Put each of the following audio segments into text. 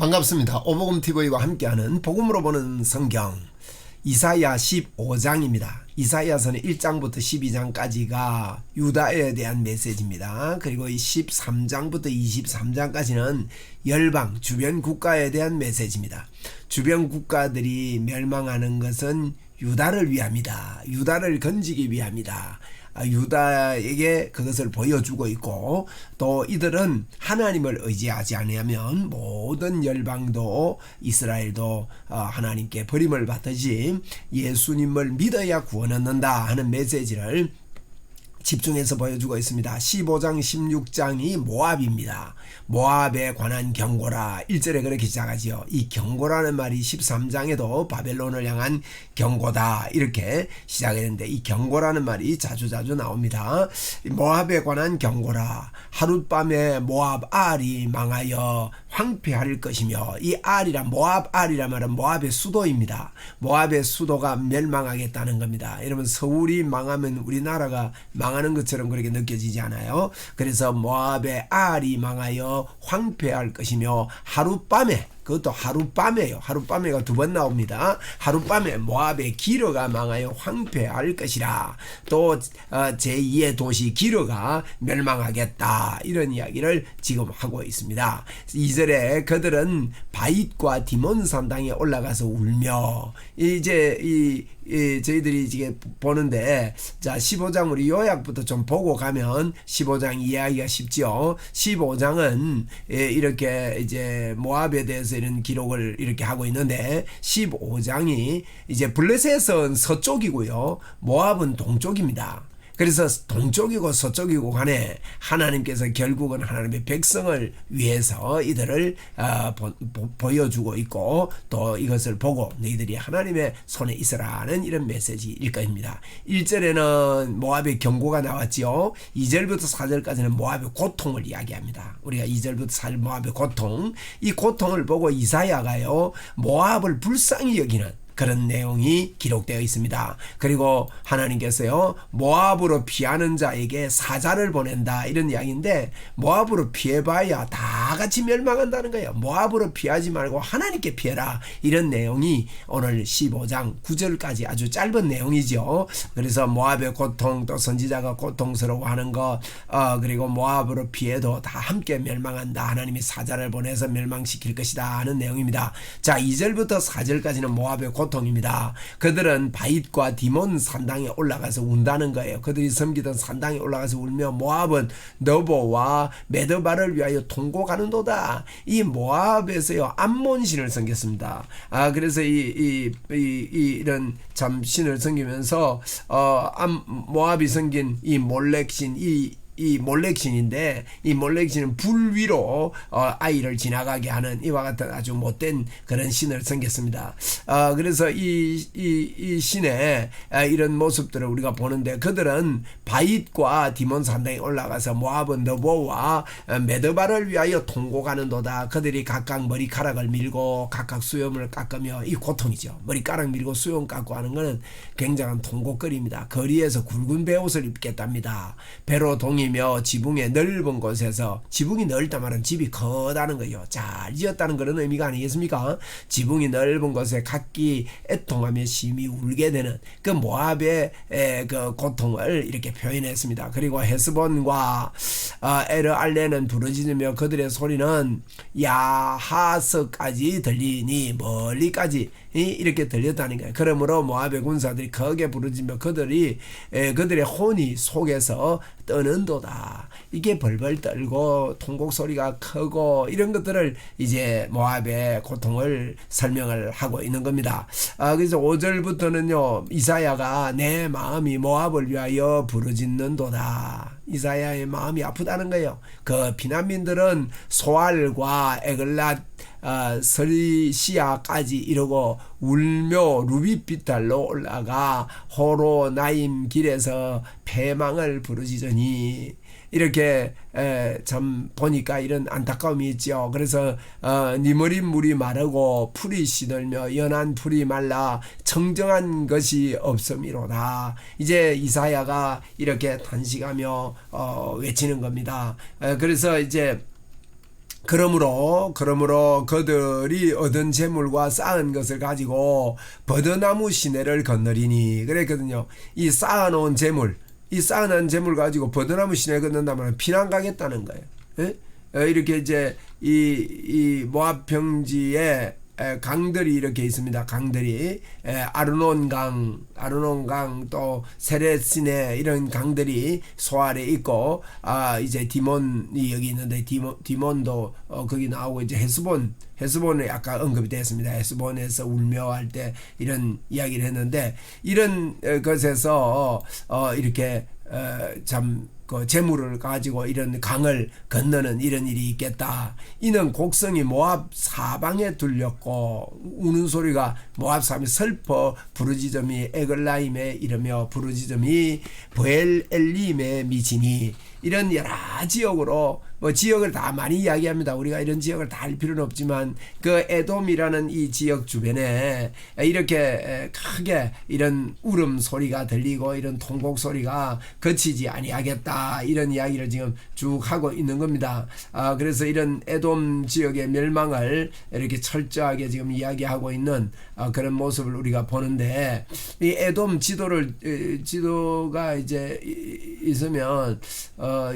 반갑습니다. 오복음TV와 함께하는 복음으로 보는 성경 이사야 15장입니다. 이사야서는 1장부터 12장까지가 유다에 대한 메시지입니다. 그리고 이 13장부터 23장까지는 열방, 주변 국가에 대한 메시지입니다. 주변 국가들이 멸망하는 것은 유다를 위함이다. 유다를 건지기 위함이다. 유다에게 그것을 보여주고 있고, 또 이들은 하나님을 의지하지 않으면 모든 열방도 이스라엘도 하나님께 버림을 받듯이 예수님을 믿어야 구원 얻는다 하는 메시지를 집중해서 보여주고 있습니다. 15장 16장이 모압입니다. 모압에 관한 경고라 1절에 그렇게 시작하지요. 이 경고라는 말이 13장에도 바벨론을 향한 경고다 이렇게 시작했는데, 이 경고라는 말이 자주 나옵니다. 모압에 관한 경고라. 하룻밤에 모압 알이 망하여 황폐할 것이며, 이 알이라 모압 알이라 말은 모압의 수도입니다. 모압의 수도가 멸망하겠다는 겁니다. 여러분, 서울이 망하면 우리나라가 망하는 것처럼 그렇게 느껴지지 않아요? 그래서 모압의 알이 망하여 황폐할 것이며, 하룻밤에, 그것도 하룻밤에요. 하룻밤에가 두 번 나옵니다. 하룻밤에 모압의 기르가 망하여 황폐할 것이라. 또 제2의 도시 기르가 멸망하겠다. 이런 이야기를 지금 하고 있습니다. 2절에 그들은 바잇과 디몬산당에 올라가서 울며, 이제 저희들이 이제 보는데, 자 15장 우리 요약부터 좀 보고 가면 15장 이해하기가 쉽지요. 15장은 이렇게 이제 모압에 대해서 이런 기록을 이렇게 하고 있는데, 15장이 이제 블레셋은 서쪽이고요, 모압은 동쪽입니다. 그래서 동쪽이고 서쪽이고 간에 하나님께서 결국은 하나님의 백성을 위해서 이들을 보여주고 있고, 또 이것을 보고 너희들이 하나님의 손에 있으라는 이런 메시지일 것입니다. 1절에는 모압의 경고가 나왔지요. 2절부터 4절까지는 모압의 고통을 이야기합니다. 우리가 2절부터 4절 모압의 고통, 이 고통을 보고 이사야가요 모압을 불쌍히 여기는 그런 내용이 기록되어 있습니다. 그리고 하나님께서요 모압으로 피하는 자에게 사자를 보낸다 이런 이야기인데, 모압으로 피해봐야 다 같이 멸망한다는 거예요. 모압으로 피하지 말고 하나님께 피해라, 이런 내용이 오늘 15장 9절까지 아주 짧은 내용이죠. 그래서 모압의 고통, 또 선지자가 고통스러워하는 것, 그리고 모압으로 피해도 다 함께 멸망한다, 하나님이 사자를 보내서 멸망시킬 것이다 하는 내용입니다. 자 2절부터 4절까지는 모압의 고통입니다. 그들은 바잇과 디몬 산당에 올라가서 운다는 거예요. 그들이 섬기던 산당에 올라가서 울며, 모압은 너보와 메드바를 위하여 통곡하는도다. 이 모압에서요 암몬신을 섬겼습니다. 그래서 이런 참 신을 섬기면서 모압이 섬긴 이 몰렉신, 이 몰렉신인데, 이 몰렉신은 불 위로 아이를 지나가게 하는 이와 같은 아주 못된 그런 신을 섬겼습니다. 그래서 이 신의 이런 모습들을 우리가 보는데, 그들은 바잇과 디몬 산당에 올라가서 모압은 너보와 메드바를 위하여 통곡하는도다. 그들이 각각 머리카락을 밀고 각각 수염을 깎으며, 이 고통이죠. 머리카락 밀고 수염 깎고 하는 것은 굉장한 통곡거리입니다. 거리에서 굵은 베옷을 입겠답니다. 배로 동이며 지붕의 넓은 곳에서, 지붕이 넓다 말은 집이 커다는 거예요. 잘 지었다는 그런 의미가 아니겠습니까? 지붕이 넓은 곳에 각기 애통하며 심히 울게 되는 그 모압의 그 고통을 이렇게 표현했습니다. 그리고 헤스본과 에르알레는 부르짖으며 그들의 소리는 야하스까지 들리니, 멀리까지 이렇게 들렸다는 거예요. 그러므로 모압의 군사들이 크게 부르짖으며 그들의 혼이 속에서 떠는도다. 이게 벌벌 떨고 통곡 소리가 크고, 이런 것들을 이제 모압의 고통을 설명을 하고 있는 겁니다. 그래서 5절부터는요 이사야가 내 마음이 모압을 위하여 부르짖는도다. 이사야의 마음이 아프다는 거예요. 그 피난민들은 소알과 에글랏 서리시아까지 이르고 울며 루비비탈로 올라가 호로나임 길에서 패망을 부르짖으니, 이렇게 참 보니까 이런 안타까움이 있죠. 그래서 니머린 물이 마르고 풀이 시들며 연한 풀이 말라 청정한 것이 없음이로다. 이제 이사야가 이렇게 탄식하며 외치는 겁니다. 그래서 이제 그러므로 그들이 얻은 재물과 쌓은 것을 가지고 버드나무 시내를 건너리니 그랬거든요. 이 쌓아놓은 재물, 이 쌓아놓은 재물 가지고 버드나무 시내 건넌다면 피난 가겠다는 거예요. 예? 이렇게 이제 이 모압 평지에 강들이 이렇게 있습니다. 강들이 아르논강 또 세레시네 이런 강들이 소아래 있고 이제 디몬이 여기 있는데 디몬도 거기 나오고 이제 헤스본에 아까 언급이 됐습니다. 헤스본에서 울며 할 때 이런 이야기를 했는데 이런 것에서 이렇게 참 그 재물을 가지고 이런 강을 건너는 이런 일이 있겠다. 이는 곡성이 모압 사방에 들렸고 우는 소리가 모압 사방에 슬퍼 부르짖음이 에글라임에 이르며 부르짖음이 브엘엘림에 미치니 이런 여러 지역으로 뭐 지역을 다 많이 이야기합니다. 우리가 이런 지역을 다 알 필요는 없지만 그 에돔이라는 이 지역 주변에 이렇게 크게 이런 울음 소리가 들리고 이런 통곡 소리가 그치지 아니하겠다 이런 이야기를 지금 쭉 하고 있는 겁니다. 그래서 이런 에돔 지역의 멸망을 이렇게 철저하게 지금 이야기하고 있는 그런 모습을 우리가 보는데 이 에돔 지도가 이제 있으면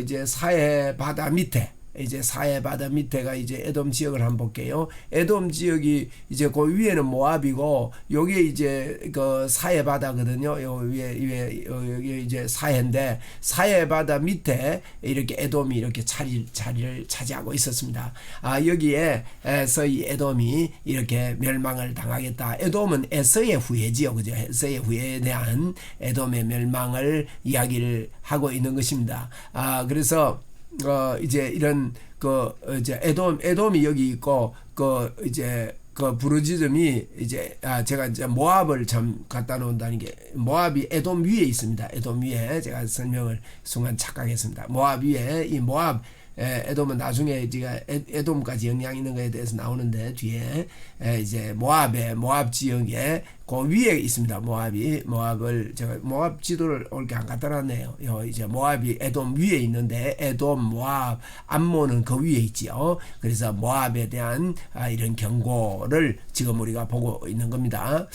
이제 사해 바다 밑에 이제 사해 바다 밑에가 이제 에돔 지역을 한번 볼게요. 에돔 지역이 이제 그 위에는 모압이고 여기 이제 그 사해 바다거든요. 요 위에 여기 이제 사해인데 사해 바다 밑에 이렇게 에돔이 이렇게 자리를 차지하고 있었습니다. 여기에서 이 에돔이 이렇게 멸망을 당하겠다. 에돔은 에서의 후예지요, 그죠? 에서의 후예에 대한 에돔의 멸망을 이야기를 하고 있는 것입니다. 그래서 이제 이런 이제 에돔이 여기 있고 이제 부르짖음이 이제 제가 이제 모압을 참 갖다 놓는다는 게 모압이 에돔 위에 있습니다. 에돔 위에 제가 설명을 순간 착각했습니다. 모압 위에 이 모압 에돔은 나중에 제가 에돔까지 영향 있는 것에 대해서 나오는데 뒤에 이제 모압 지역에 그 위에 있습니다. 모압을 제가 모압 지도를 올게 안 갖다 놨네요. 이제 모압이 에돔 위에 있는데 에돔, 모압, 암몬은 그 위에 있지요. 그래서 모압에 대한 이런 경고를 지금 우리가 보고 있는 겁니다.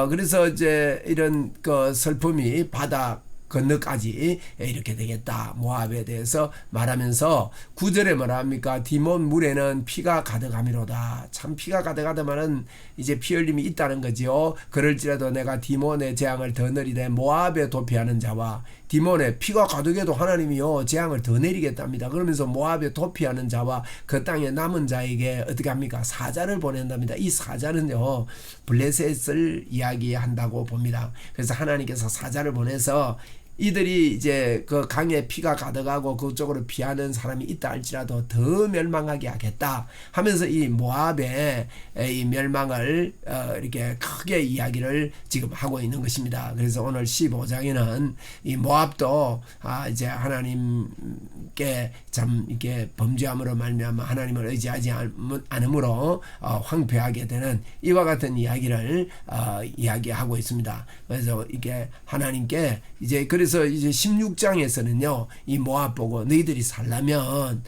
그래서 이제 이런 그 슬픔이 바다 건너까지 이렇게 되겠다. 모압에 대해서 말하면서 9절에 뭐라 합니까? 디몬 물에는 피가 가득하미로다. 참 피가 가득하다마는 이제 피 흘림이 있다는 거지요. 그럴지라도 내가 디몬의 재앙을 더 내리되 모압에 도피하는 자와 디몬에 피가 가득해도 하나님이요 재앙을 더 내리겠답니다. 그러면서 모압에 도피하는 자와 그 땅에 남은 자에게 어떻게 합니까? 사자를 보낸답니다. 이 사자는요 블레셋을 이야기한다고 봅니다. 그래서 하나님께서 사자를 보내서 이들이 이제 그 강에 피가 가득하고 그쪽으로 피하는 사람이 있다 할지라도 더 멸망하게 하겠다 하면서 이 모압의 이 멸망을 이렇게 크게 이야기를 지금 하고 있는 것입니다. 그래서 오늘 15장에는 이 모압도 이제 하나님께 참 이렇게 범죄함으로 말미암아 하나님을 의지하지 않음으로 황폐하게 되는 이와 같은 이야기를 이야기하고 있습니다. 그래서 이게 하나님께 그래서 이제 16장에서는요, 이 모압 보고 너희들이 살려면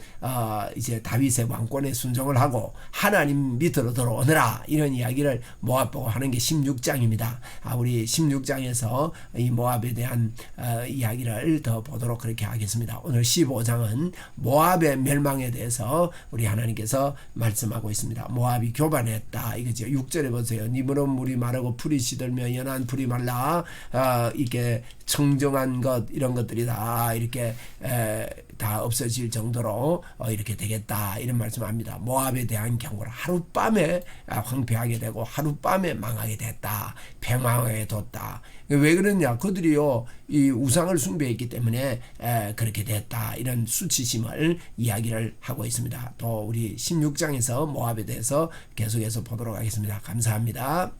이제 다윗의 왕권에 순종을 하고 하나님 밑으로 들어오너라 이런 이야기를 모압 보고 하는 게 16장입니다. 우리 16장에서 이 모압에 대한 이야기를 더 보도록 그렇게 하겠습니다. 오늘 15장은 모압의 멸망에 대해서 우리 하나님께서 말씀하고 있습니다. 모압이 교만했다 이거죠. 6절에 보세요. 니무는 물이 마르고 풀이 시들며 연한 풀이 말라 이게 청정한 것 이런 것들이 다 이렇게 다 없어질 정도로 이렇게 되겠다 이런 말씀합니다. 모압에 대한 경고를 하룻밤에 황폐하게 되고 하룻밤에 망하게 됐다. 패망하게 뒀다. 왜 그러냐? 그들이요 이 우상을 숭배했기 때문에 그렇게 됐다. 이런 수치심을 이야기를 하고 있습니다. 또 우리 16장에서 모압에 대해서 계속해서 보도록 하겠습니다. 감사합니다.